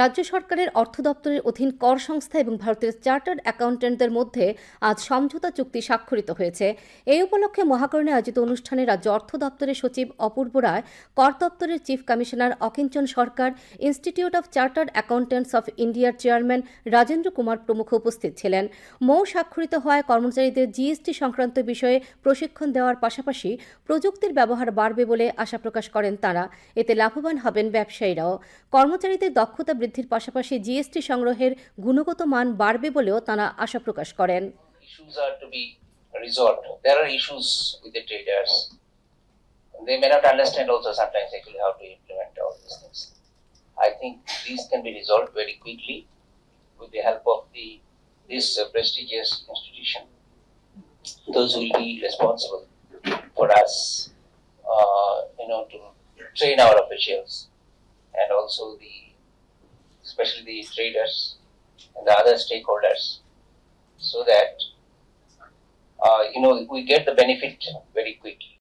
রাজ্য সরকারের অর্থ দপ্তরের অধীন কর সংস্থা এবং ভারতের চার্টার্ড অ্যাকাউন্ট্যান্টদের মধ্যে আজ সমঝোতা চুক্তি স্বাক্ষরিত হয়েছে। এই উপলক্ষে মহাকরণে আয়োজিত অনুষ্ঠানে রাজ্য অর্থ দপ্তরের সচিব অপূর্ব রায়, কর দপ্তরের chief commissioner Akinchan Sarkar, institute of chartered accountants of ইন্ডিয়ার চেয়ারম্যান রাজেন্দ্র কুমার প্রমুখ উপস্থিত ছিলেন। মৌ স্বাক্ষরিত হওয়ায় কর্মচারীদের জিএসটি সংক্রান্ত বিষয়ে প্রশিক্ষণ দেওয়ার পাশাপাশি প্রযুক্তির ব্যবহার বাড়বে বলে আশা প্রকাশ করেন তাঁরা। এতে লাভবান হবেন ব্যবসায়ীরাও। কর্মচারীদের দক্ষতা বৃদ্ধির পাশাপাশি জিএসটি সংগ্রহের গুণগত মান বাড়বে বলেও তাঁরা আশা প্রকাশ করেন। Issues are to be resolved. There are issues with the traders. They may not understand also sometimes actually how to implement all these things. I think these can be resolved very quickly with the help of this prestigious institution. Those will be responsible for us, to train our officials and also especially the traders and the other stakeholders, so that we get the benefit very quickly.